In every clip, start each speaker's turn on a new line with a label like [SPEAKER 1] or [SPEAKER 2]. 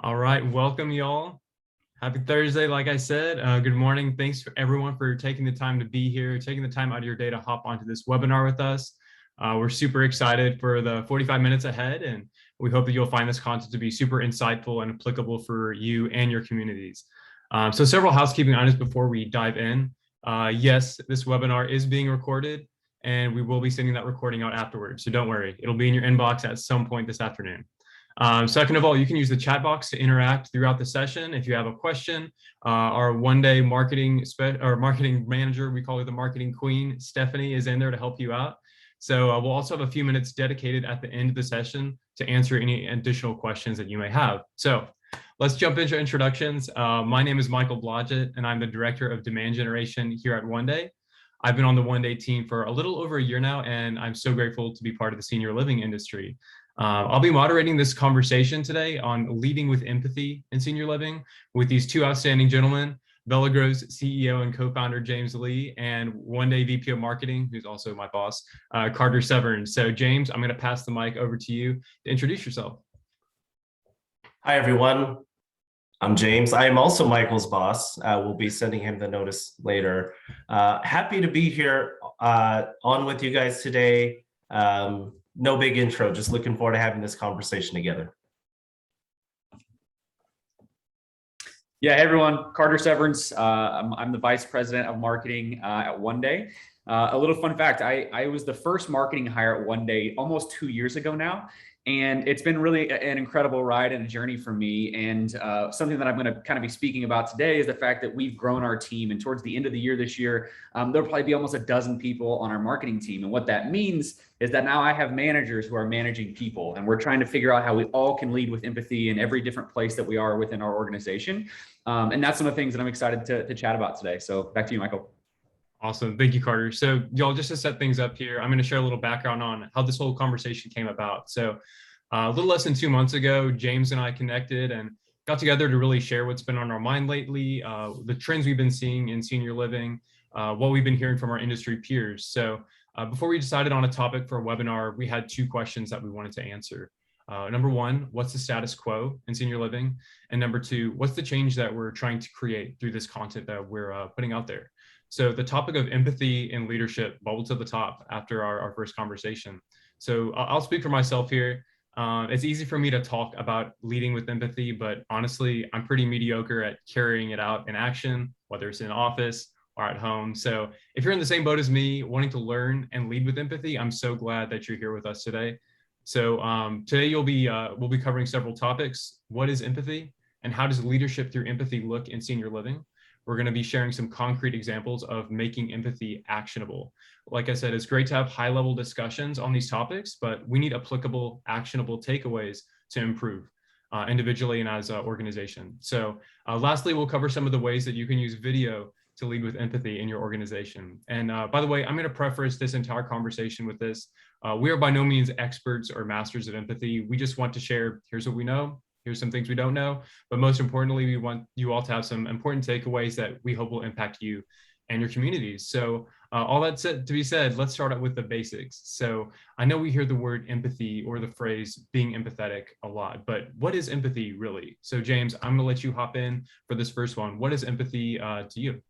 [SPEAKER 1] All right, welcome y'all. Happy Thursday, like I said. Good morning. Thanks for everyone for taking the time to be here, taking the time out of your day to hop onto this webinar with us. We're super excited for the 45 minutes ahead, and we hope that you'll find this content to be super insightful and applicable for you and your communities. So several housekeeping items before we dive in. Yes, this webinar is being recorded, and we will be sending that recording out afterwards. So don't worry, it'll be in your inbox at some point this afternoon. Second of all, you can use the chat box to interact throughout the session. If you have a question, our one-day marketing manager, we call her the marketing queen, Stephanie, is in there to help you out. So we'll also have a few minutes dedicated at the end of the session to answer any additional questions that you may have. So let's jump into introductions. My name is Michael Blodgett, and I'm the Director of Demand Generation here at One Day. I've been on the One Day team for a little over a year now, and I'm so grateful to be part of the senior living industry. I'll be moderating this conversation today on leading with empathy in senior living with these two outstanding gentlemen, Bella Grove's CEO and co-founder James Lee, and One Day VP of Marketing, who's also my boss, Carter Severns. So James, I'm going to pass the mic over to you to introduce yourself.
[SPEAKER 2] Hi, everyone. I'm James. I am also Michael's boss. We'll be sending him the notice later. Happy to be here on with you guys today. No big intro, just looking forward to having this conversation together.
[SPEAKER 3] Yeah, hey everyone, Carter Severns. I'm the Vice President of Marketing at One Day. A little fun fact, I was the first marketing hire at One Day almost 2 years ago now. And it's been really an incredible ride and a journey for me. And something that I'm going to kind of be speaking about today is the fact that we've grown our team. And towards the end of the year this year, there'll probably be almost a dozen people on our marketing team. And what that means is that now I have managers who are managing people. And we're trying to figure out how we all can lead with empathy in every different place that we are within our organization. And that's some of the things that I'm excited to chat about today. So back to you, Michael.
[SPEAKER 1] Awesome. Thank you, Carter. So y'all, just to set things up here, I'm going to share a little background on how this whole conversation came about. So a little less than 2 months ago, James and I connected and got together to really share what's been on our mind lately, the trends we've been seeing in senior living, what we've been hearing from our industry peers. So before we decided on a topic for a webinar, we had 2 questions that we wanted to answer. Number 1, what's the status quo in senior living? And number 2, what's the change that we're trying to create through this content that we're putting out there? So the topic of empathy and leadership bubbled to the top after our first conversation. So I'll speak for myself here. It's easy for me to talk about leading with empathy, but honestly, I'm pretty mediocre at carrying it out in action, whether it's in office or at home. So if you're in the same boat as me, wanting to learn and lead with empathy, I'm so glad that you're here with us today. So today we'll be covering several topics. What is empathy, and how does leadership through empathy look in senior living? We're going to be sharing some concrete examples of making empathy actionable. Like I said, it's great to have high-level discussions on these topics, but we need applicable, actionable takeaways to improve individually and as an organization. So lastly, we'll cover some of the ways that you can use video to lead with empathy in your organization. And by the way, I'm going to preface this entire conversation with this. We are by no means experts or masters of empathy. We just want to share, here's what we know. Here's some things we don't know, but most importantly, we want you all to have some important takeaways that we hope will impact you and your communities. So all that to be said, let's start out with the basics. So I know we hear the word empathy or the phrase being empathetic a lot, but what is empathy really? So James, I'm gonna let you hop in for this first one. What is empathy to you?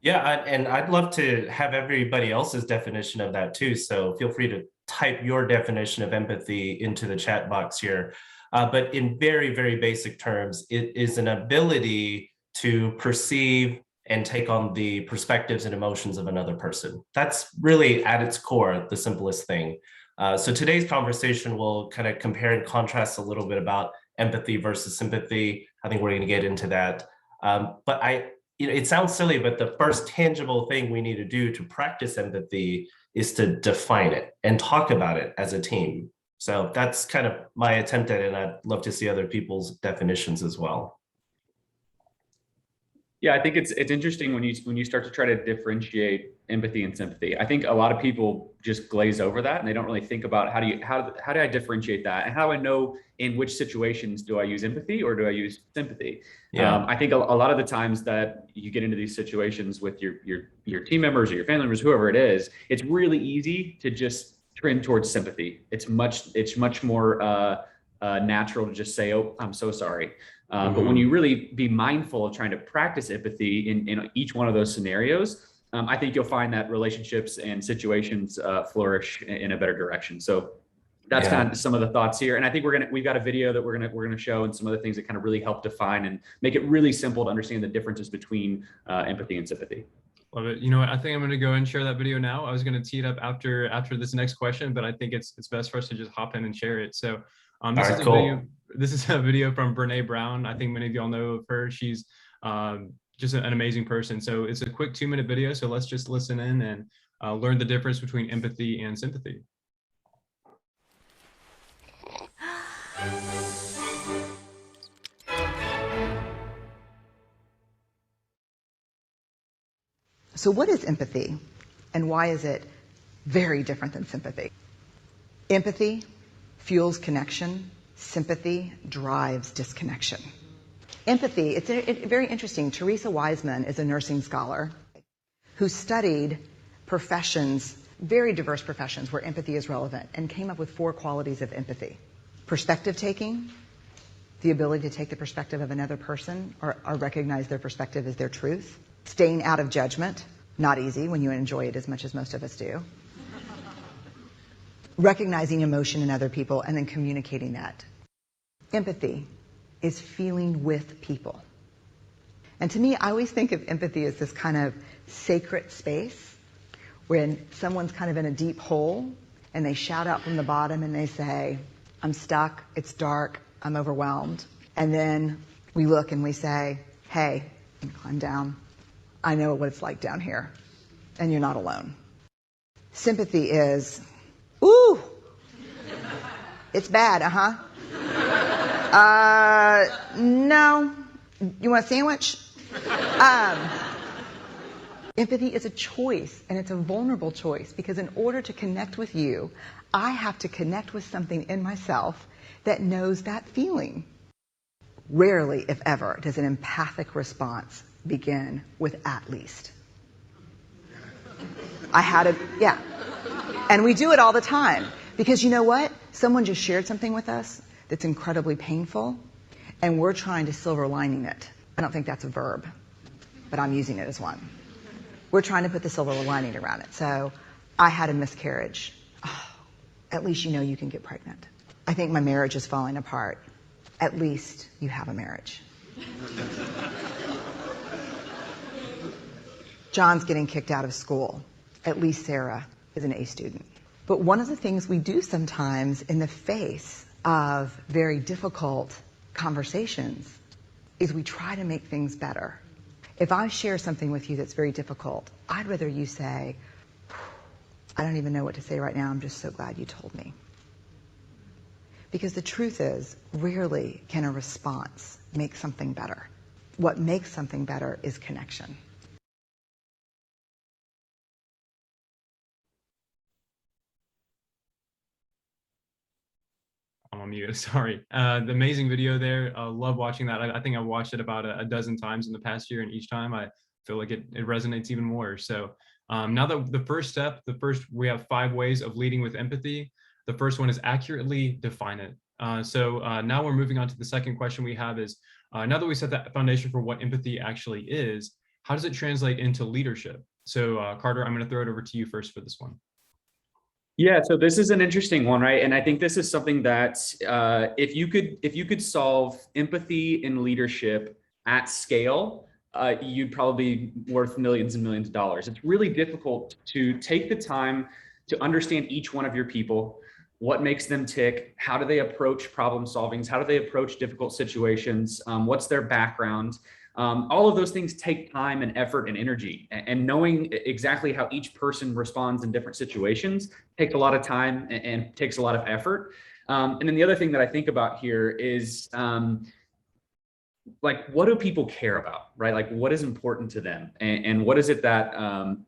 [SPEAKER 2] Yeah, and I'd love to have everybody else's definition of that too. So feel free to type your definition of empathy into the chat box here. But in very, very basic terms, it is an ability to perceive and take on the perspectives and emotions of another person. That's really at its core, the simplest thing. So today's conversation will kind of compare and contrast a little bit about empathy versus sympathy. I think we're going to get into that. But it sounds silly, but the first tangible thing we need to do to practice empathy is to define it and talk about it as a team. So that's kind of my attempt at it, and I'd love to see other people's definitions as well.
[SPEAKER 3] Yeah, I think it's interesting when you start to try to differentiate empathy and sympathy. I think a lot of people just glaze over that and they don't really think about how do I differentiate that, and how do I know in which situations do I use empathy or do I use sympathy?
[SPEAKER 2] Yeah.
[SPEAKER 3] I think a lot of the times that you get into these situations with your team members or your family members, whoever it is, it's really easy to just trend towards sympathy. It's much more natural to just say, oh, I'm so sorry. But when you really be mindful of trying to practice empathy in each one of those scenarios, I think you'll find that relationships and situations flourish in a better direction. So that's kind of some of the thoughts here. And I think we've got a video that we're gonna show, and some other things that kind of really help define and make it really simple to understand the differences between empathy and sympathy.
[SPEAKER 1] Love it. You know what? I think I'm going to go and share that video now. I was going to tee it up after this next question, but I think it's best for us to just hop in and share it. So this is a video from Brene Brown. I think many of y'all know of her. She's just an amazing person. So it's a quick 2-minute video. So let's just listen in and learn the difference between empathy and sympathy.
[SPEAKER 4] So what is empathy, and why is it very different than sympathy? Empathy fuels connection. Sympathy drives disconnection. Empathy, it's very interesting. Teresa Wiseman is a nursing scholar who studied professions, very diverse professions where empathy is relevant, and came up with 4 qualities of empathy. Perspective taking, the ability to take the perspective of another person or recognize their perspective as their truth. Staying out of judgment, not easy when you enjoy it as much as most of us do. Recognizing emotion in other people and then communicating that. Empathy is feeling with people. And to me, I always think of empathy as this kind of sacred space when someone's kind of in a deep hole and they shout out from the bottom and they say, I'm stuck, it's dark, I'm overwhelmed. And then we look and we say, hey, climb down. I know what it's like down here, and you're not alone. Sympathy is, ooh, it's bad, no, you want a sandwich? Empathy is a choice, and it's a vulnerable choice, because in order to connect with you, I have to connect with something in myself that knows that feeling. Rarely, if ever, does an empathic response begin with at least. And we do it all the time, because you know what? Someone just shared something with us that's incredibly painful, and we're trying to silver lining it. I don't think that's a verb, but I'm using it as one. We're trying to put the silver lining around it. So I had a miscarriage. Oh, at least you know you can get pregnant. I think my marriage is falling apart. At least you have a marriage. John's getting kicked out of school. At least Sarah is an A student. But one of the things we do sometimes in the face of very difficult conversations is we try to make things better. If I share something with you that's very difficult, I'd rather you say, I don't even know what to say right now, I'm just so glad you told me. Because the truth is, rarely can a response make something better. What makes something better is connection.
[SPEAKER 1] I'm on mute, sorry. The amazing video there. Love watching that. I think I watched it about a dozen times in the past year, and each time I feel like it resonates even more. So now that we have 5 ways of leading with empathy. The first one is accurately define it. So now we're moving on to the second question we have is, now that we set that foundation for what empathy actually is, how does it translate into leadership? So Carter, I'm going to throw it over to you first for this one.
[SPEAKER 3] Yeah, so this is an interesting one, right? And I think this is something that if you could solve empathy in leadership at scale, you'd probably be worth millions and millions of dollars. It's really difficult to take the time to understand each one of your people, what makes them tick, how do they approach problem solvings, how do they approach difficult situations, what's their background. All of those things take time and effort and energy, and knowing exactly how each person responds in different situations takes a lot of time and takes a lot of effort. And then the other thing that I think about here is like, what do people care about, right? Like, what is important to them, and what is it that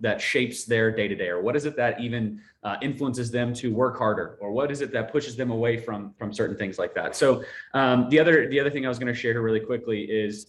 [SPEAKER 3] that shapes their day to day, or what is it that even influences them to work harder, or what is it that pushes them away from certain things like that. So the other thing I was going to share here really quickly is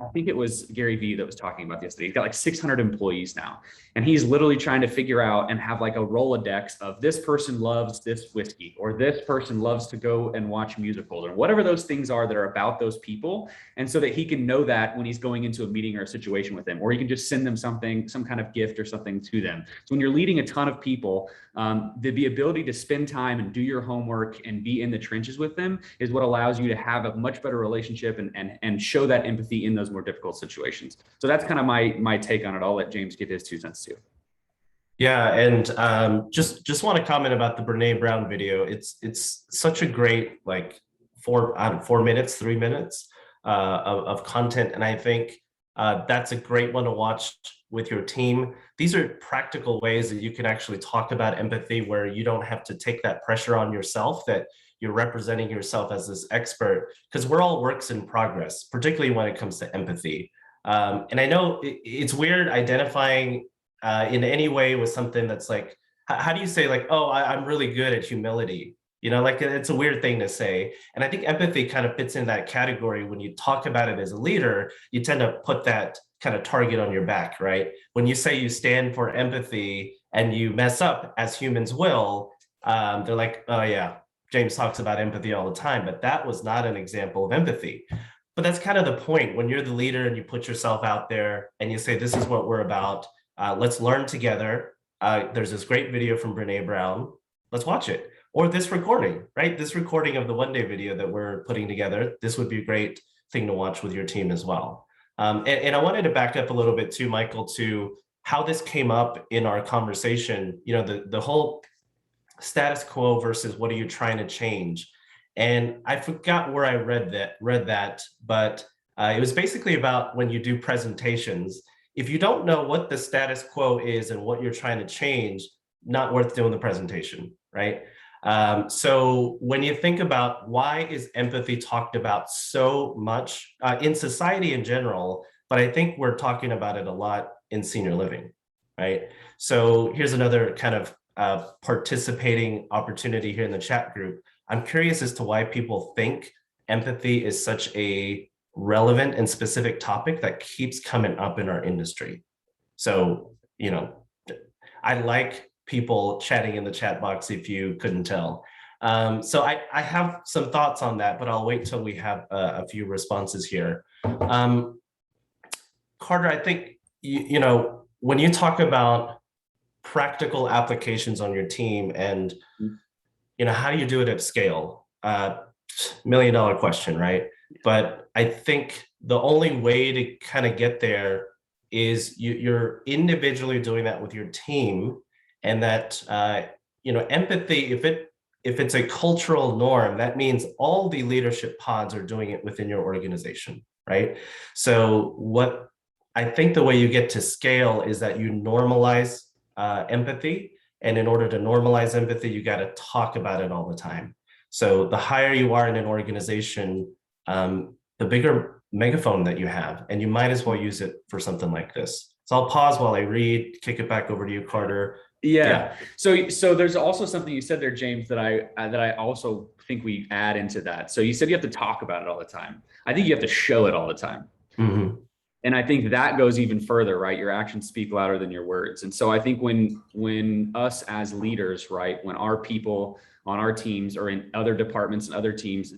[SPEAKER 3] I think it was Gary Vee that was talking about this yesterday. He's got like 600 employees now, and he's literally trying to figure out and have like a Rolodex of this person loves this whiskey, or this person loves to go and watch musicals, or whatever those things are that are about those people. And so that he can know that when he's going into a meeting or a situation with them, or he can just send them something, some kind of gift or something to them. So when you're leading a ton of people, the ability to spend time and do your homework and be in the trenches with them is what allows you to have a much better relationship and show that empathy in those more difficult situations. So that's kind of my take on it. I'll let James give his 2 cents too.
[SPEAKER 2] Yeah, and just want to comment about the Brene Brown video. It's such a great, like 4 minutes, 3 minutes of content, and I think that's a great one to watch with your team. These are practical ways that you can actually talk about empathy, where you don't have to take that pressure on yourself, that you're representing yourself as this expert, because we're all works in progress, particularly when it comes to empathy. And I know it's weird identifying in any way with something that's like, how do you say like, oh, I'm really good at humility? You know, like it's a weird thing to say. And I think empathy kind of fits in that category. When you talk about it as a leader, you tend to put that kind of target on your back, right? When you say you stand for empathy and you mess up, as humans will, they're like, oh yeah, James talks about empathy all the time, but that was not an example of empathy. But that's kind of the point. When you're the leader and you put yourself out there and you say, this is what we're about, let's learn together. There's this great video from Brene Brown. Let's watch it. Or this recording, right? This recording of the one-day video that we're putting together, this would be a great thing to watch with your team as well. And I wanted to back up a little bit too, Michael, to how this came up in our conversation. You know, the whole status quo versus what are you trying to change? And I forgot where I read that, but it was basically about when you do presentations, if you don't know what the status quo is and what you're trying to change, not worth doing the presentation, right? So when you think about why is empathy talked about so much in society in general, but I think we're talking about it a lot in senior living, right? So here's another kind of participating opportunity here in the chat group. I'm curious as to why people think empathy is such a relevant and specific topic that keeps coming up in our industry. So, you know, I like people chatting in the chat box if you couldn't tell. So I have some thoughts on that, but I'll wait till we have a few responses here. Carter, I think, you know, when you talk about practical applications on your team and, you know, how do you do it at scale? $1 million question, right? But I think the only way to kind of get there is you're individually doing that with your team, and that you know, empathy, if it's a cultural norm, that means all the leadership pods are doing it within your organization, right? So what I think the way you get to scale is that you normalize empathy, and in order to normalize empathy, you got to talk about it all the time. So the higher you are in an organization, the bigger megaphone that you have, and you might as well use it for something like this. So I'll pause while I read, kick it back over to you, Carter.
[SPEAKER 3] Yeah. So there's also something you said there, James, that I also think we add into that. So you said you have to talk about it all the time. I think you have to show it all the time.
[SPEAKER 2] Mm-hmm.
[SPEAKER 3] And I think that goes even further, right? Your actions speak louder than your words. And so I think when us as leaders, right, when our people on our teams or in other departments and other teams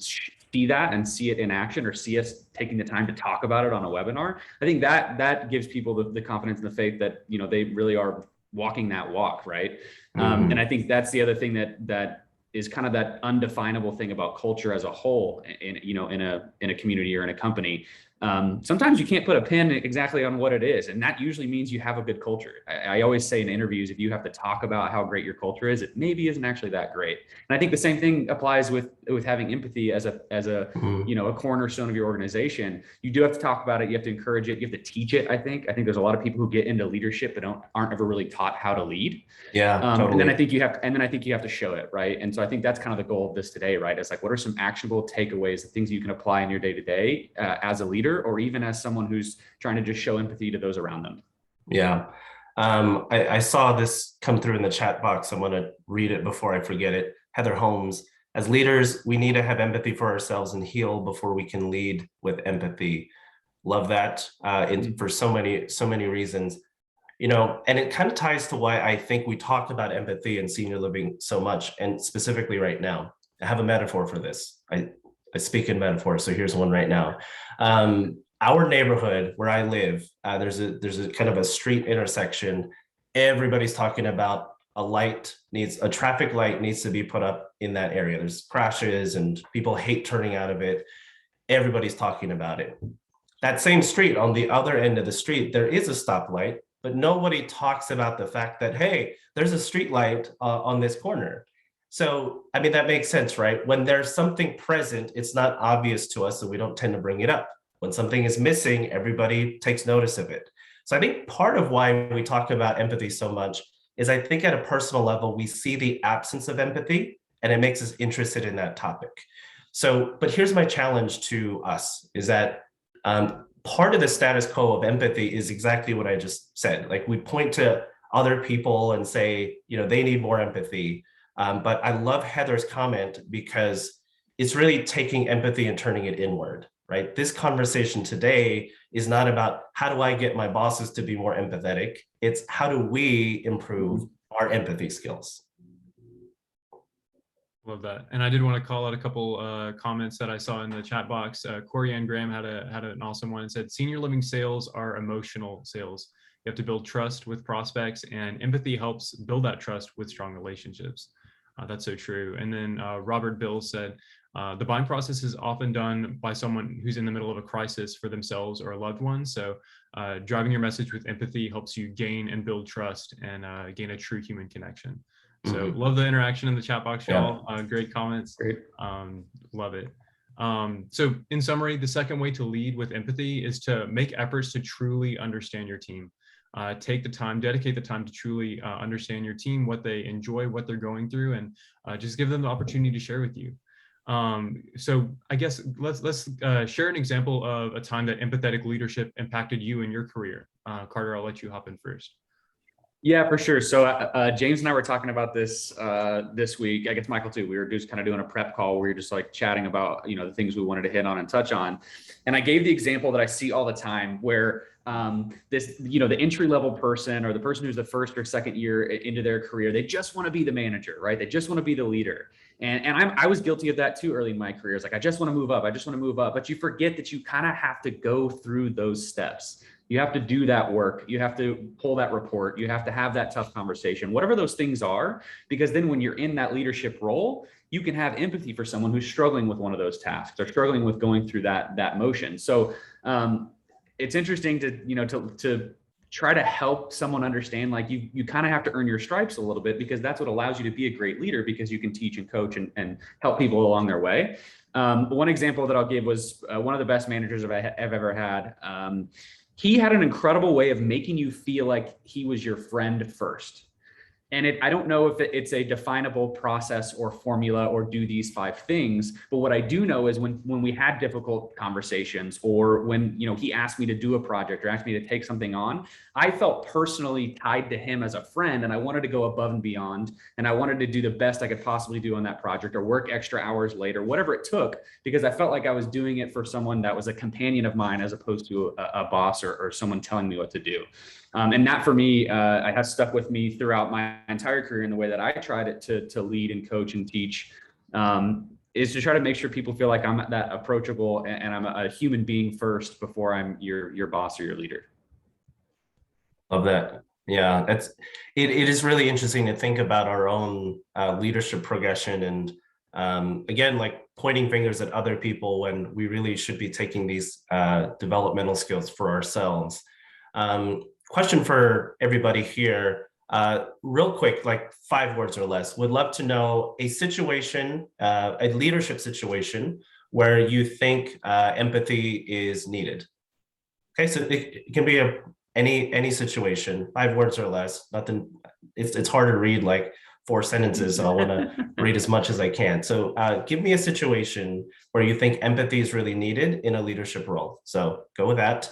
[SPEAKER 3] see that and see it in action, or see us taking the time to talk about it on a webinar, I think that gives people the confidence and the faith that, you know, they really are walking that walk, right?
[SPEAKER 2] Mm-hmm.
[SPEAKER 3] And I think that's the other thing that is kind of that undefinable thing about culture as a whole in, you know, in a community or in a company. Sometimes you can't put a pin exactly on what it is. And that usually means you have a good culture. I always say in interviews, if you have to talk about how great your culture is, it maybe isn't actually that great. And I think the same thing applies with having empathy as a
[SPEAKER 2] Mm-hmm.
[SPEAKER 3] you know, a cornerstone of your organization. You do have to talk about it. You have to encourage it. You have to teach it. I think there's a lot of people who get into leadership but aren't ever really taught how to lead.
[SPEAKER 2] Yeah, totally.
[SPEAKER 3] And then I think you have to show it, right? And so I think that's kind of the goal of this today, right? It's like, what are some actionable takeaways, the things you can apply in your day-to-day as a leader, or even as someone who's trying to just show empathy to those around them?
[SPEAKER 2] Yeah. I saw this come through in the chat box. I'm going to read it before I forget it. Heather Holmes: as leaders, we need to have empathy for ourselves and heal before we can lead with empathy. Love that for so many reasons. You know, and it kind of ties to why I think we talk about empathy and senior living so much, and specifically right now. I have a metaphor for this. I speak in metaphors, so here's one right now. Our neighborhood where I live, there's a kind of a street intersection. Everybody's talking about a traffic light needs to be put up in that area. There's crashes and people hate turning out of it. Everybody's talking about it. That same street, on the other end of the street, there is a stoplight, but nobody talks about the fact that, hey, there's a street light on this corner. So, I mean, that makes sense, right? When there's something present, it's not obvious to us, so we don't tend to bring it up. When something is missing, everybody takes notice of it. So I think part of why we talk about empathy so much is I think at a personal level, we see the absence of empathy and it makes us interested in that topic. So, but here's my challenge to us is that part of the status quo of empathy is exactly what I just said. Like we point to other people and say, you know, they need more empathy. But I love Heather's comment because it's really taking empathy and turning it inward, right? This conversation today is not about how do I get my bosses to be more empathetic? It's how do we improve our empathy skills?
[SPEAKER 1] Love that. And I did want to call out a couple comments that I saw in the chat box. Corey Ann Graham had an awesome one and said, senior living sales are emotional sales. You have to build trust with prospects, and empathy helps build that trust with strong relationships. That's so true. And then Robert Bill said, the buying process is often done by someone who's in the middle of a crisis for themselves or a loved one. So driving your message with empathy helps you gain and build trust and gain a true human connection. So love the interaction in the chat box, y'all. Great comments. Great. Love it. So in summary, the second way to lead with empathy is to make efforts to truly understand your team. Take the time, dedicate the time to truly understand your team, what they enjoy, what they're going through, and just give them the opportunity to share with you. So I guess let's share an example of a time that empathetic leadership impacted you in your career. Carter, I'll let you hop in first.
[SPEAKER 3] Yeah, for sure. So James and I were talking about this this week. I guess Michael too. We were just kind of doing a prep call where we were just like chatting about, you know, the things we wanted to hit on and touch on. And I gave the example that I see all the time where this, you know, the entry level person or the person who's the first or second year into their career, they just want to be the manager, right? They just want to be the leader. And I was guilty of that too early in my career. It's like, I just want to move up. I just want to move up. But you forget that you kind of have to go through those steps. You have to do that work. You have to pull that report. You have to have that tough conversation, whatever those things are, because then when you're in that leadership role, you can have empathy for someone who's struggling with one of those tasks or struggling with going through that motion. So it's interesting to, you know, to try to help someone understand, like you kind of have to earn your stripes a little bit, because that's what allows you to be a great leader, because you can teach and coach and help people along their way. One example that I'll give was one of the best managers I've ever had. He had an incredible way of making you feel like he was your friend first. And I don't know if it's a definable process or formula or do these 5 things, but what I do know is when we had difficult conversations, or when, you know, he asked me to do a project or asked me to take something on, I felt personally tied to him as a friend, and I wanted to go above and beyond, and I wanted to do the best I could possibly do on that project, or work extra hours later, whatever it took, because I felt like I was doing it for someone that was a companion of mine as opposed to a boss or someone telling me what to do. And that for me, has stuck with me throughout my entire career in the way that I tried it to lead and coach and teach, is to try to make sure people feel like I'm that approachable and I'm a human being first before I'm your boss or your leader.
[SPEAKER 2] Love that. Yeah, it is really interesting to think about our own leadership progression and again, like pointing fingers at other people when we really should be taking these developmental skills for ourselves. Question for everybody here, real quick, like 5 words or less. Would love to know a situation, a leadership situation where you think empathy is needed. Okay, so it can be any situation, 5 words or less. Nothing. It's hard to read like 4 sentences, so I want to read as much as I can. So give me a situation where you think empathy is really needed in a leadership role. So go with that.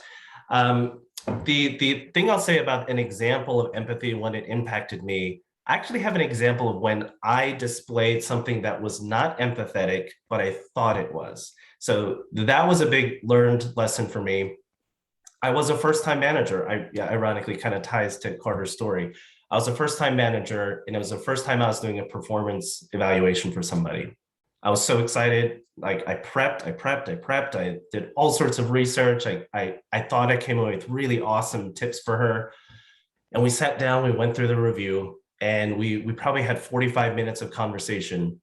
[SPEAKER 2] The thing I'll say about an example of empathy when it impacted me, I actually have an example of when I displayed something that was not empathetic, but I thought it was. So that was a big learned lesson for me. I was a first-time manager. Yeah, ironically kind of ties to Carter's story. I was a first-time manager, and it was the first time I was doing a performance evaluation for somebody. I was so excited. Like I prepped. I did all sorts of research. I thought I came away with really awesome tips for her. And we sat down, we went through the review, and we probably had 45 minutes of conversation.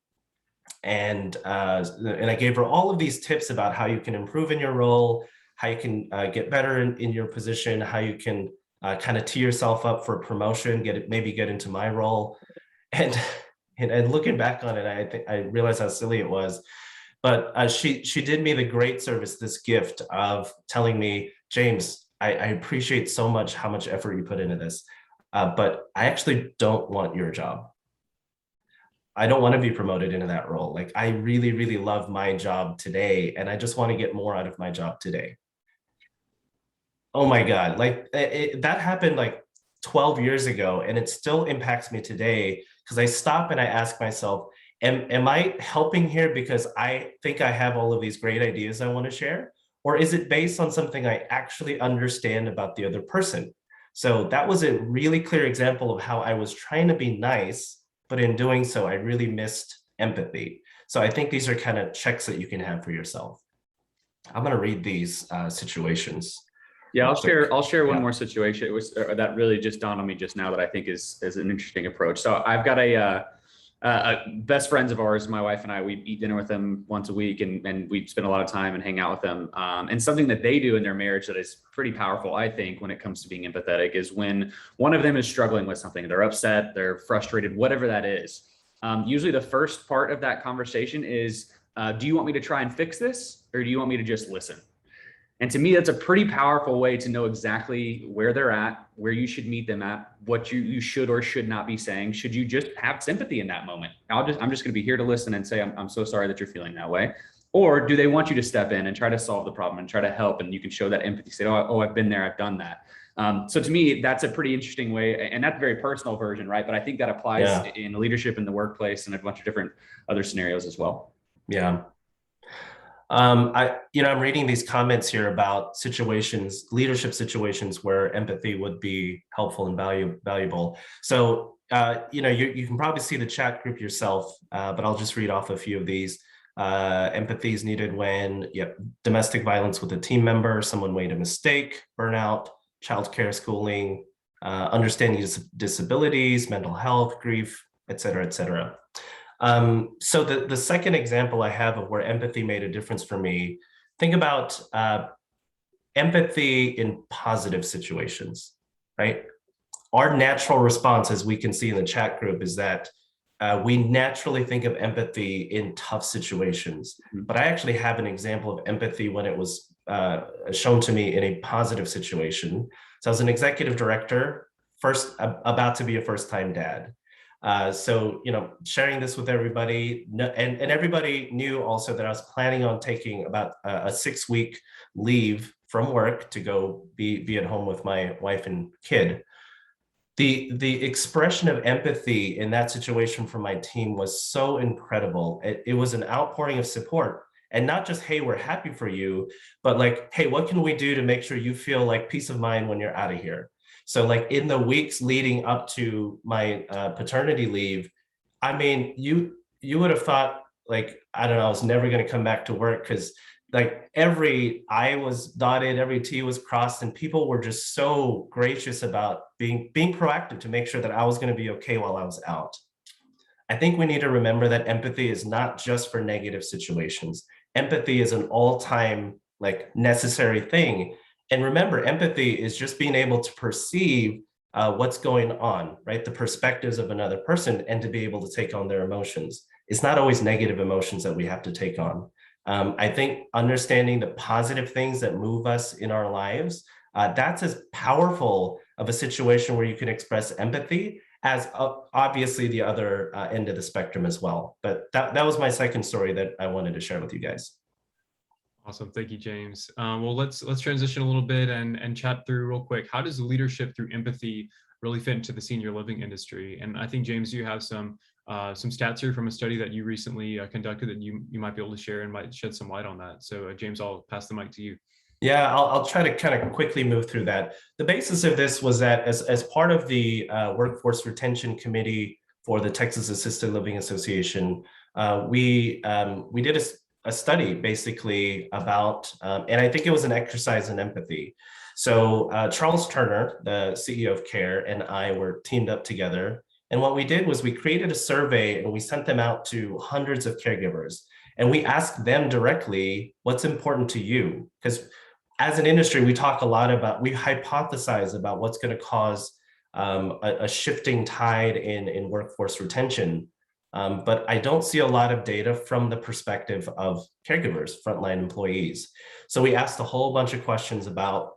[SPEAKER 2] And I gave her all of these tips about how you can improve in your role, how you can get better in your position, how you can kind of tee yourself up for a promotion, maybe get into my role. And looking back on it, I think I realized how silly it was. But she did me the great service, this gift of telling me, James, I appreciate so much how much effort you put into this, but I actually don't want your job. I don't want to be promoted into that role. Like I really, really love my job today, and I just want to get more out of my job today. Oh my God, like that happened like 12 years ago, and it still impacts me today because I stop and I ask myself, am I helping here because I think I have all of these great ideas I want to share? Or is it based on something I actually understand about the other person? So that was a really clear example of how I was trying to be nice, but in doing so, I really missed empathy. So I think these are kind of checks that you can have for yourself. I'm going to read these situations.
[SPEAKER 3] Yeah, I'll share one more situation. It was that really just dawned on me just now that I think is an interesting approach. So I've got a best friends of ours, my wife and I, we eat dinner with them once a week, and we spend a lot of time and hang out with them. And something that they do in their marriage that is pretty powerful, I think, when it comes to being empathetic, is when one of them is struggling with something, they're upset, they're frustrated, whatever that is. Usually the first part of that conversation is, do you want me to try and fix this, or do you want me to just listen? And to me, that's a pretty powerful way to know exactly where they're at, where you should meet them at, what you should or should not be saying. Should you just have sympathy in that moment? I'm just going to be here to listen and say, I'm so sorry that you're feeling that way. Or do they want you to step in and try to solve the problem and try to help? And you can show that empathy, say, oh, I've been there, I've done that. So to me, that's a pretty interesting way. And that's a very personal version, right? But I think that applies in leadership in the workplace and a bunch of different other scenarios as well.
[SPEAKER 2] Yeah. I'm reading these comments here about situations, leadership situations where empathy would be helpful and valuable. So, you can probably see the chat group yourself, but I'll just read off a few of these. Empathy is needed when domestic violence with a team member, someone made a mistake, burnout, childcare, schooling, understanding disabilities, mental health, grief, et cetera, et cetera. So the second example I have of where empathy made a difference for me, think about empathy in positive situations, right? Our natural response, as we can see in the chat group, is that we naturally think of empathy in tough situations. But I actually have an example of empathy when it was shown to me in a positive situation. So I was an executive director, about to be a first-time dad. So, sharing this with everybody, and everybody knew also that I was planning on taking about a 6-week leave from work to go be at home with my wife and kid. The expression of empathy in that situation from my team was so incredible. It was an outpouring of support, and not just, hey, we're happy for you, but like, hey, what can we do to make sure you feel like peace of mind when you're out of here? So like in the weeks leading up to my paternity leave, I mean, you would have thought, like, I don't know, I was never going to come back to work, because like every I was dotted, every T was crossed, and people were just so gracious about being proactive to make sure that I was going to be okay while I was out. I think we need to remember that empathy is not just for negative situations. Empathy is an all-time like necessary thing. And remember, empathy is just being able to perceive what's going on, right? The perspectives of another person, and to be able to take on their emotions. It's not always negative emotions that we have to take on. I think understanding the positive things that move us in our lives, that's as powerful of a situation where you can express empathy as obviously the other end of the spectrum as well. But that was my second story that I wanted to share with you guys.
[SPEAKER 1] Awesome. Thank you, James. Well, let's transition a little bit and chat through real quick. How does leadership through empathy really fit into the senior living industry? And I think, James, you have some stats here from a study that you recently conducted that you might be able to share and might shed some light on that. So, James, I'll pass the mic to you.
[SPEAKER 2] Yeah, I'll try to kind of quickly move through that. The basis of this was that as part of the Workforce Retention Committee for the Texas Assisted Living Association, we did a study basically about, and I think it was an exercise in empathy. So Charles Turner, the CEO of CARE, and I were teamed up together. And what we did was we created a survey and we sent them out to hundreds of caregivers. And we asked them directly, what's important to you? Because as an industry, we talk a lot about, we hypothesize about what's going to cause a shifting tide in workforce retention. But I don't see a lot of data from the perspective of caregivers, frontline employees. So we asked a whole bunch of questions about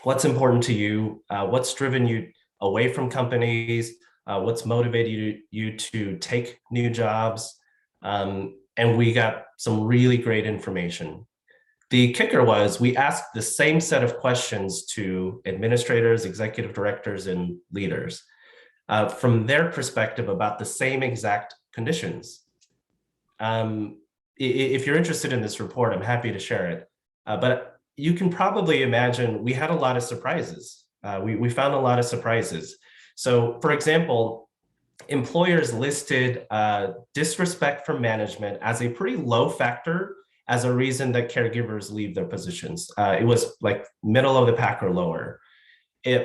[SPEAKER 2] what's important to you, what's driven you away from companies, what's motivated you to take new jobs. And we got some really great information. The kicker was we asked the same set of questions to administrators, executive directors, and leaders from their perspective about the same exact conditions. If you're interested in this report, I'm happy to share it. But you can probably imagine we had a lot of surprises. We found a lot of surprises. So for example, employers listed disrespect from management as a pretty low factor as a reason that caregivers leave their positions. It was like middle of the pack or lower.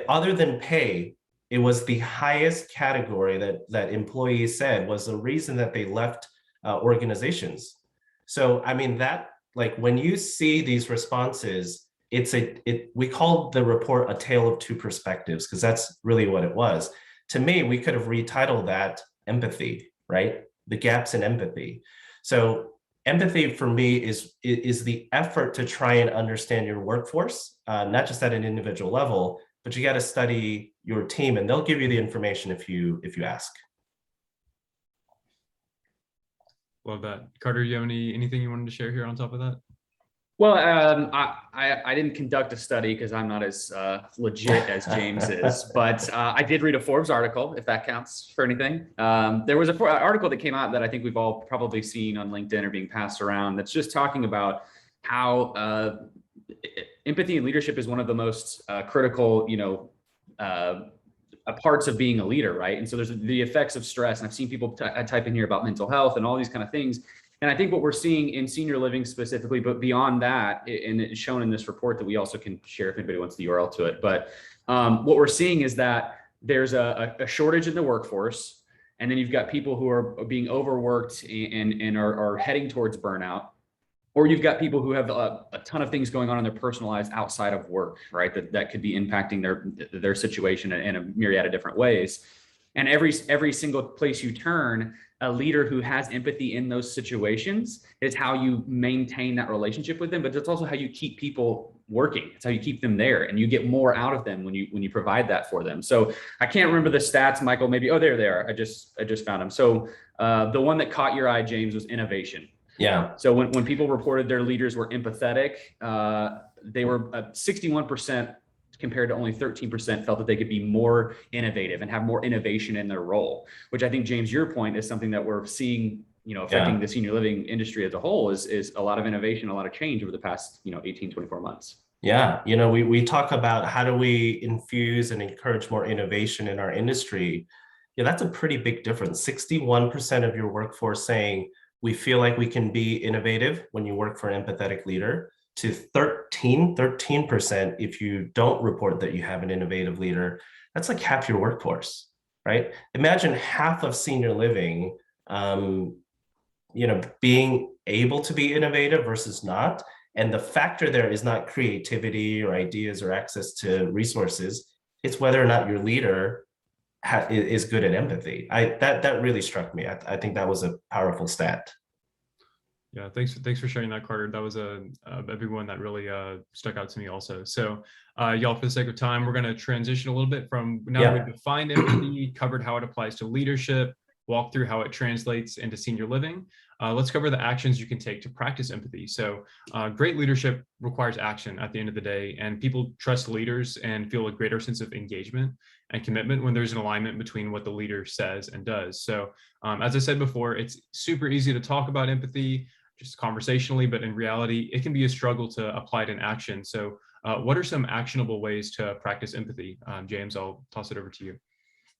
[SPEAKER 2] Other than pay, it was the highest category that employees said was the reason that they left organizations. So, I mean, that, like, when you see these responses, we called the report a tale of two perspectives, because that's really what it was. To me, we could have retitled that empathy, right? The gaps in empathy. So empathy for me is the effort to try and understand your workforce, not just at an individual level, but you got to study your team, and they'll give you the information if you ask.
[SPEAKER 1] Love that. Carter, you have anything you wanted to share here on top of that?
[SPEAKER 3] Well, I didn't conduct a study because I'm not as legit as James is, but I did read a Forbes article, if that counts for anything. There was an article that came out that I think we've all probably seen on LinkedIn or being passed around that's just talking about how empathy and leadership is one of the most critical, parts of being a leader, right? And so there's the effects of stress, and I've seen people type in here about mental health and all these kind of things. And I think what we're seeing in senior living specifically, but beyond that, and it's shown in this report that we also can share if anybody wants the URL to it. But what we're seeing is that there's a shortage in the workforce, and then you've got people who are being overworked and are heading towards burnout, or you've got people who have a ton of things going on in their personal lives outside of work, right? That could be impacting their situation in a myriad of different ways. And every single place you turn, a leader who has empathy in those situations is how you maintain that relationship with them, but it's also how you keep people working. It's how you keep them there, and you get more out of them when you provide that for them. So I can't remember the stats, Michael, maybe, oh, there they are. I just found them. So the one that caught your eye, James, was innovation.
[SPEAKER 2] Yeah.
[SPEAKER 3] So when people reported their leaders were empathetic, they were 61% compared to only 13% felt that they could be more innovative and have more innovation in their role, which I think, James, your point is something that we're seeing, affecting the senior living industry as a whole is a lot of innovation, a lot of change over the past, 18, 24 months.
[SPEAKER 2] Yeah. We talk about how do we infuse and encourage more innovation in our industry. Yeah, that's a pretty big difference. 61% of your workforce saying we feel like we can be innovative when you work for an empathetic leader, to 13% if you don't report that you have an innovative leader. That's like half your workforce, right? Imagine half of senior living, being able to be innovative versus not. And the factor there is not creativity or ideas or access to resources. It's whether or not your leader is good at empathy. That really struck me. I think that was a powerful stat.
[SPEAKER 1] Yeah, thanks for sharing that, Carter. That was a big one that really stuck out to me also. So y'all, for the sake of time, we're going to transition a little bit from now that we've defined empathy, covered how it applies to leadership, walk through how it translates into senior living. Let's cover the actions you can take to practice empathy. So great leadership requires action at the end of the day, and people trust leaders and feel a greater sense of engagement and commitment when there's an alignment between what the leader says and does. So as I said before, it's super easy to talk about empathy. just conversationally, but in reality, it can be a struggle to apply it in action. So what are some actionable ways to practice empathy? James, I'll toss it over to you.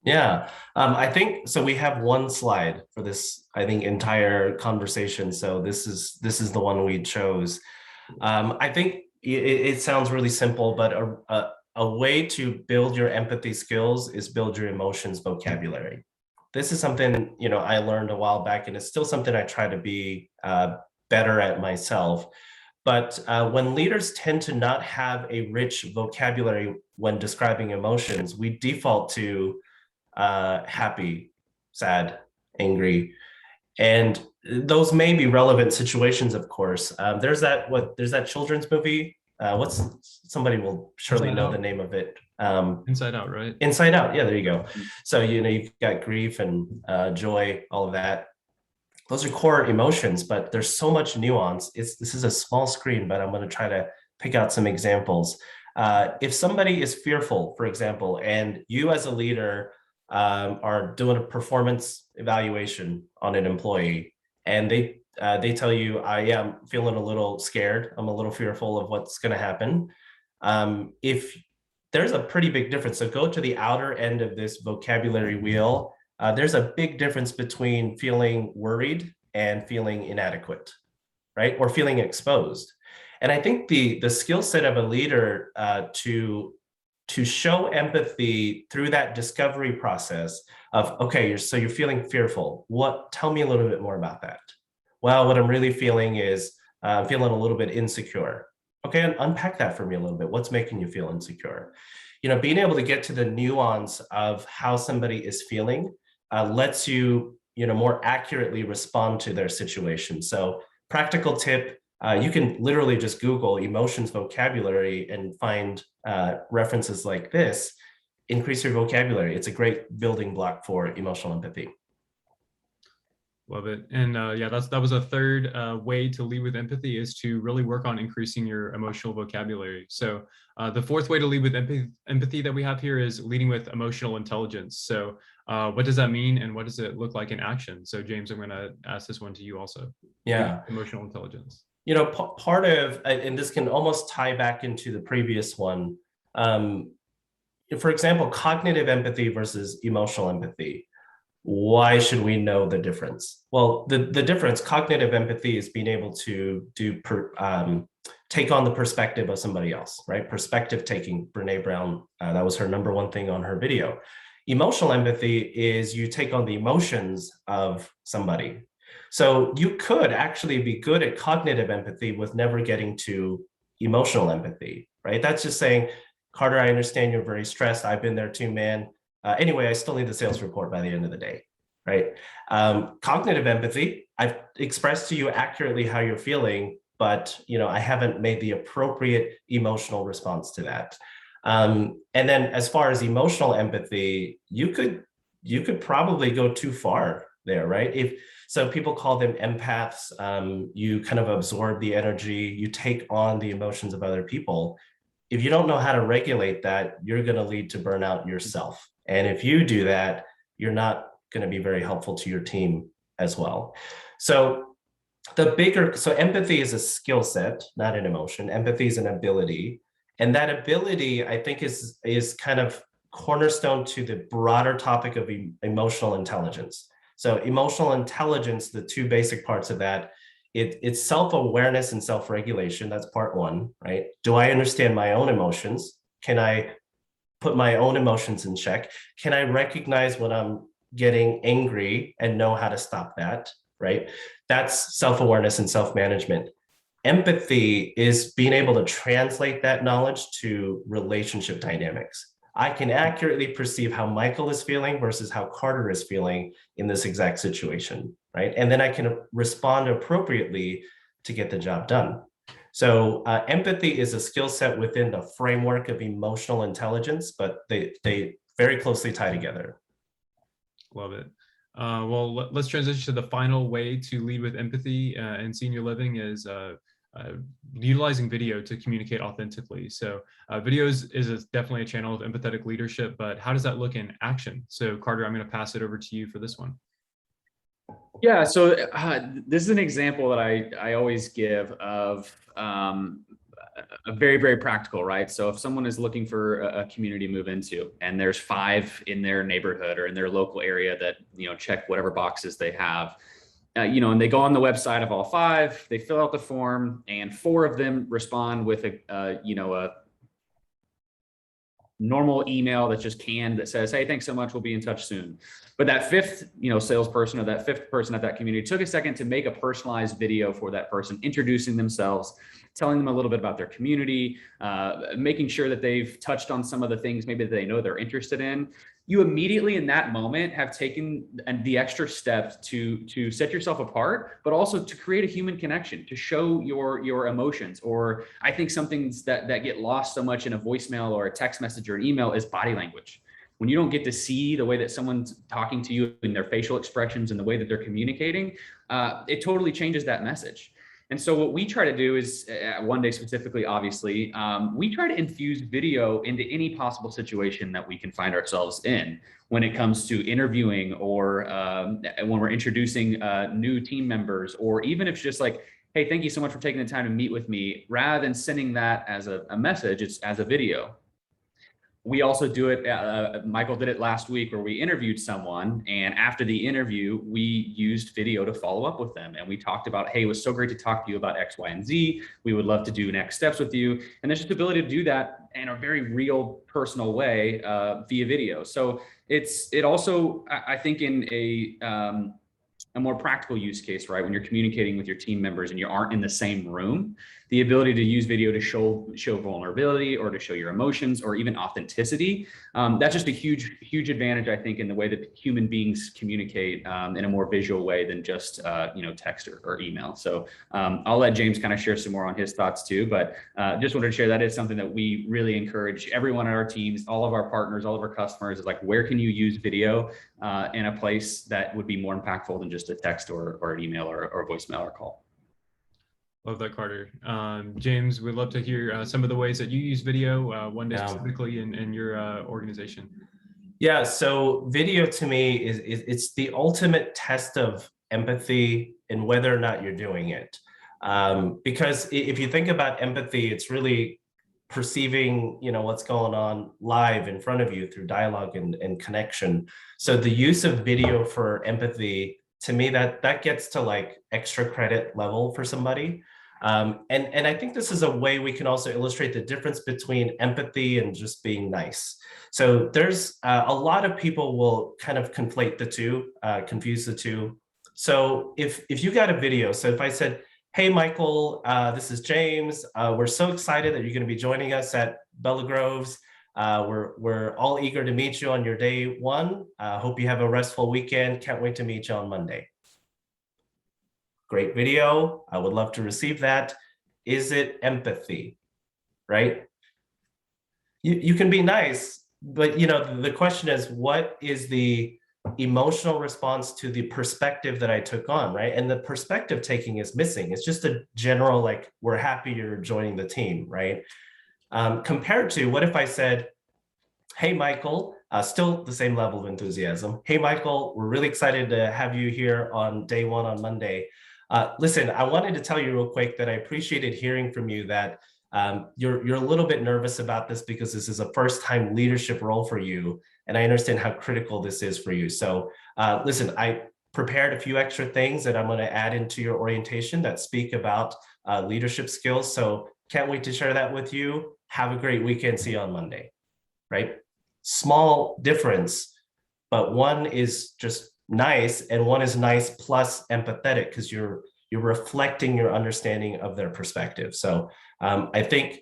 [SPEAKER 2] Yeah, I think so. We have one slide for this, I think, entire conversation. So this is the one we chose. I think it sounds really simple, but a way to build your empathy skills is build your emotions vocabulary. This is something, I learned a while back, and it's still something I try to be better at myself. But when leaders tend to not have a rich vocabulary when describing emotions, we default to happy, sad, angry, and those may be relevant situations, of course. There's that children's movie. Somebody will surely know the name of it.
[SPEAKER 1] Inside Out, right?
[SPEAKER 2] Inside Out. Yeah, there you go. So, you've got grief and joy, all of that. Those are core emotions, but there's so much nuance. This is a small screen, but I'm going to try to pick out some examples. If somebody is fearful, for example, and you as a leader are doing a performance evaluation on an employee, and they tell you, I'm feeling a little scared, I'm a little fearful of what's going to happen. If there's a pretty big difference, so go to the outer end of this vocabulary wheel. There's a big difference between feeling worried and feeling inadequate, right? Or feeling exposed. And I think the skill set of a leader to show empathy through that discovery process of, okay, you're feeling fearful. Tell me a little bit more about that. Well, what I'm really feeling is I'm feeling a little bit insecure. Okay, unpack that for me a little bit. What's making you feel insecure? Being able to get to the nuance of how somebody is feeling lets you, more accurately respond to their situation. So practical tip, you can literally just Google emotions vocabulary and find references like this. Increase your vocabulary. It's a great building block for emotional empathy.
[SPEAKER 1] Love it. And yeah, that was a third way to lead with empathy, is to really work on increasing your emotional vocabulary. So the fourth way to lead with empathy that we have here is leading with emotional intelligence. So what does that mean, and what does it look like in action? So James, I'm going to ask this one to you also.
[SPEAKER 2] Yeah.
[SPEAKER 1] Emotional intelligence.
[SPEAKER 2] Part of, and this can almost tie back into the previous one. For example, cognitive empathy versus emotional empathy. Why should we know the difference? Well, the difference, cognitive empathy, is being able to take on the perspective of somebody else, right? Perspective taking. Brene Brown, that was her number one thing on her video. Emotional empathy is you take on the emotions of somebody. So you could actually be good at cognitive empathy with never getting to emotional empathy, right? That's just saying, Carter, I understand you're very stressed. I've been there too, man. Anyway, I still need the sales report by the end of the day, right? Cognitive empathy, I've expressed to you accurately how you're feeling, but I haven't made the appropriate emotional response to that. And then as far as emotional empathy, you could probably go too far there, right? So people call them empaths. You kind of absorb the energy, you take on the emotions of other people. If you don't know how to regulate that, you're going to lead to burnout yourself. And if you do that, you're not going to be very helpful to your team as well. So empathy is a skill set, not an emotion. Empathy is an ability. And that ability, I think, is kind of cornerstone to the broader topic of emotional intelligence. So emotional intelligence, the two basic parts of that, it's self-awareness and self-regulation. That's part one, right? Do I understand my own emotions? Can I put my own emotions in check? Can I recognize when I'm getting angry and know how to stop that, right? That's self-awareness and self-management. Empathy is being able to translate that knowledge to relationship dynamics. I can accurately perceive how Michael is feeling versus how Carter is feeling in this exact situation, right? And then I can respond appropriately to get the job done. So empathy is a skill set within the framework of emotional intelligence, but they very closely tie together.
[SPEAKER 1] Love it. Well, let's transition to the final way to lead with empathy in senior living is utilizing video to communicate authentically. So videos is definitely a channel of empathetic leadership, but how does that look in action? So Carter, I'm going to pass it over to you for this one.
[SPEAKER 3] Yeah, so this is an example that I always give of a very, very practical, right? So if someone is looking for a community to move into and there's 5 in their neighborhood or in their local area that, check whatever boxes they have, and they go on the website of all 5, they fill out the form, and 4 of them respond with a normal email that's just canned that says, hey, thanks so much, we'll be in touch soon. But that 5th, salesperson or that 5th person at that community took a second to make a personalized video for that person, introducing themselves, telling them a little bit about their community, making sure that they've touched on some of the things maybe that they know they're interested in. You immediately in that moment have taken the extra steps to set yourself apart, but also to create a human connection, to show your emotions. Or I think some things that get lost so much in a voicemail or a text message or an email is body language. When you don't get to see the way that someone's talking to you in their facial expressions and the way that they're communicating, it totally changes that message. And so what we try to do is, One Day specifically, obviously, we try to infuse video into any possible situation that we can find ourselves in when it comes to interviewing or when we're introducing new team members, or even if it's just like, hey, thank you so much for taking the time to meet with me, rather than sending that as a message, it's as a video. We also do it, Michael did it last week where we interviewed someone, and after the interview, we used video to follow up with them. And we talked about, hey, it was so great to talk to you about X, Y, and Z. We would love to do next steps with you. And there's just the ability to do that in a very real, personal way via video. So it also, I think, in a more practical use case, right? When you're communicating with your team members and you aren't in the same room, the ability to use video to show vulnerability or to show your emotions or even authenticity, that's just a huge advantage, I think, in the way that human beings communicate in a more visual way than just text or email. So I'll let James kind of share some more on his thoughts too, but just wanted to share that is something that we really encourage everyone on our teams, all of our partners, all of our customers, is like, where can you use video in a place that would be more impactful than just a text or an email or a voicemail or call.
[SPEAKER 1] Love that, Carter. James, we'd love to hear some of the ways that you use video One Day specifically in your organization.
[SPEAKER 2] Yeah, so video to me it's the ultimate test of empathy and whether or not you're doing it. Because if you think about empathy, it's really perceiving, what's going on live in front of you through dialogue and connection. So the use of video for empathy, to me, that gets to like extra credit level for somebody. And I think this is a way we can also illustrate the difference between empathy and just being nice. So there's a lot of people will kind of conflate the two, confuse the two. So if you got a video, so if I said, hey, Michael, this is James. We're so excited that you're going to be joining us at Bella Groves. We're all eager to meet you on your day 1. Hope you have a restful weekend. Can't wait to meet you on Monday. Great video. I would love to receive that. Is it empathy, right? You can be nice, but the question is, what is the emotional response to the perspective that I took on, right? And the perspective taking is missing. It's just a general, like, we're happy you're joining the team, right? Compared to what if I said, hey, Michael, still the same level of enthusiasm. Hey, Michael, we're really excited to have you here on day 1 on Monday. Listen, I wanted to tell you real quick that I appreciated hearing from you that you're a little bit nervous about this because this is a first-time leadership role for you, and I understand how critical this is for you. So listen, I prepared a few extra things that I'm going to add into your orientation that speak about leadership skills. So can't wait to share that with you. Have a great weekend. See you on Monday, right? Small difference, but one is just nice and one is nice plus empathetic because you're reflecting your understanding of their perspective. So I think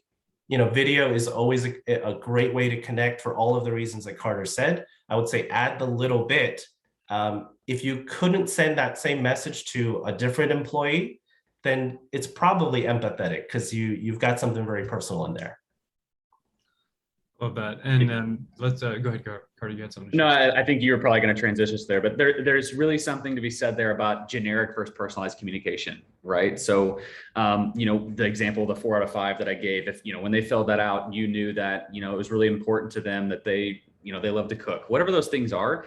[SPEAKER 2] video is always a great way to connect for all of the reasons that Carter said. I would say add the little bit. If you couldn't send that same message to a different employee, then it's probably empathetic because you've got something very personal in there.
[SPEAKER 1] Love that. And let's go ahead, Carter. You had something to
[SPEAKER 3] No,
[SPEAKER 1] share.
[SPEAKER 3] I think you were probably going to transition there, but there's really something to be said there about generic versus personalized communication, right? So, the example, the 4 out of 5 that I gave, if, when they filled that out, you knew that, it was really important to them that they love to cook, whatever those things are.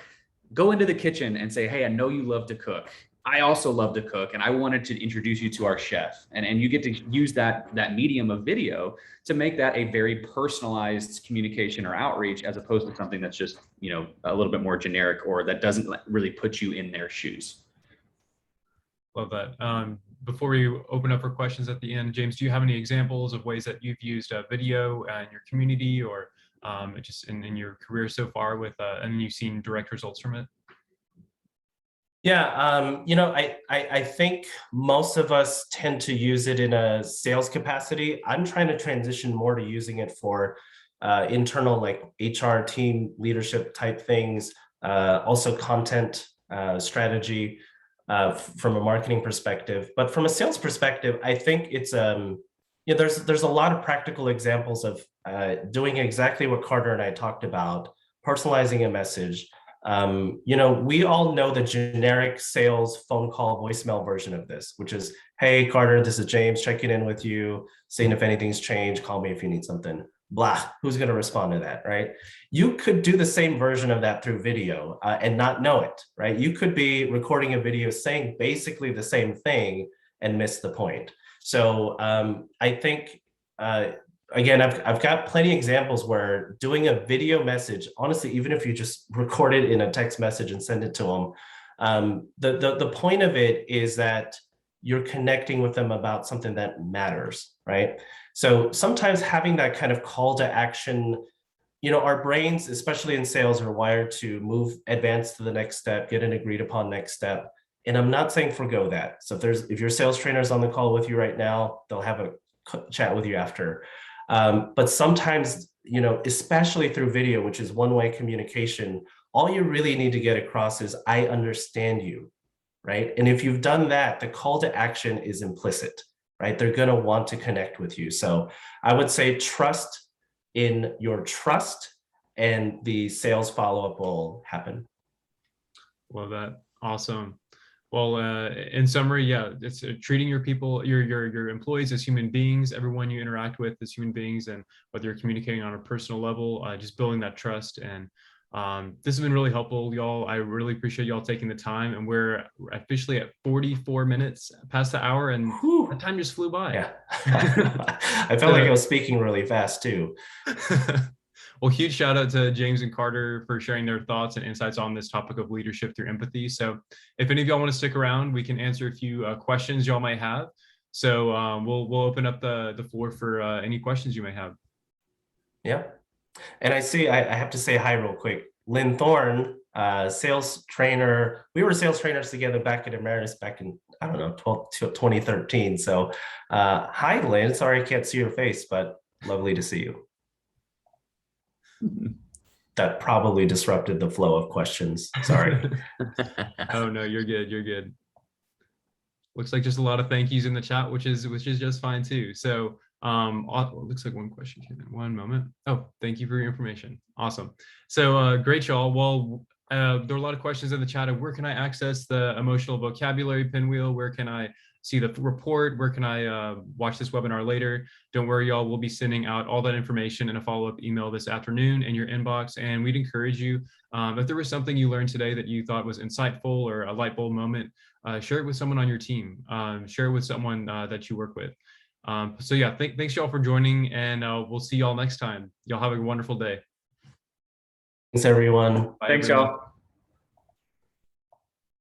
[SPEAKER 3] Go into the kitchen and say, hey, I know you love to cook. I also love to cook and I wanted to introduce you to our chef. And you get to use that medium of video to make that a very personalized communication or outreach, as opposed to something that's just, you know, a little bit more generic or that doesn't really put you in their shoes.
[SPEAKER 1] Love that. Before we open up for questions at the end, James, do you have any examples of ways that you've used video in your community or just in your career so far with, and you've seen direct results from it?
[SPEAKER 2] Yeah, you know, I think most of us tend to use it in a sales capacity. I'm trying to transition more to using it for internal, like HR team leadership type things, also content strategy from a marketing perspective. But from a sales perspective, I think it's yeah, there's a lot of practical examples of doing exactly what Carter and I talked about, personalizing a message. You know, we all know the generic sales phone call voicemail version of this, which is, hey, Carter, this is James checking in with you, seeing if anything's changed, call me if you need something. Blah, who's going to respond to that, right? You could do the same version of that through video and not know it, right? You could be recording a video saying basically the same thing and miss the point. So I think, again, I've got plenty of examples where doing a video message, honestly, even if you just record it in a text message and send it to them, the point of it is that you're connecting with them about something that matters, right? So sometimes having that kind of call to action, you know, our brains, especially in sales, are wired to move, advance to the next step, get an agreed upon next step. And I'm not saying forgo that. So if your sales trainer is on the call with you right now, they'll have a chat with you after. But sometimes, you know, especially through video, which is one-way communication, all you really need to get across is, I understand you, right? And if you've done that, the call to action is implicit, right? They're going to want to connect with you. So I would say trust in your trust, and the sales follow-up will happen.
[SPEAKER 1] Love that. Awesome. Well, in summary, yeah, it's treating your people, your employees as human beings, everyone you interact with as human beings, and whether you're communicating on a personal level, just building that trust. And this has been really helpful, y'all. I really appreciate y'all taking the time, and we're officially at 44 minutes past the hour, and the time just flew by.
[SPEAKER 2] Yeah. I felt like I was speaking really fast too.
[SPEAKER 1] Well, huge shout out to James and Carter for sharing their thoughts and insights on this topic of leadership through empathy. So if any of y'all want to stick around, we can answer a few questions y'all might have. So we'll open up the floor for any questions you may have. Yeah.
[SPEAKER 2] And I see, I have to say hi real quick. Lynn Thorne, sales trainer. We were sales trainers together back at Emeritus back in, I don't know, 2013. So hi, Lynn. Sorry I can't see your face, but lovely to see you. That probably disrupted the flow of questions. Sorry.
[SPEAKER 1] Oh no, you're good. You're good. Looks like just a lot of thank yous in the chat, which is just fine too. So looks like one question came in. One moment. Oh, thank you for your information. Awesome. So great, y'all. Well, there are a lot of questions in the chat of where can I access the emotional vocabulary pinwheel? Where can I see the report? Where can I watch this webinar later? Don't worry, y'all. We'll be sending out all that information in a follow-up email this afternoon in your inbox. And we'd encourage you, if there was something you learned today that you thought was insightful or a light bulb moment, share it with someone on your team. Share it with someone that you work with. So yeah, thanks y'all for joining, and we'll see y'all next time. Y'all have a wonderful day.
[SPEAKER 2] Thanks, everyone.
[SPEAKER 3] Thanks, y'all.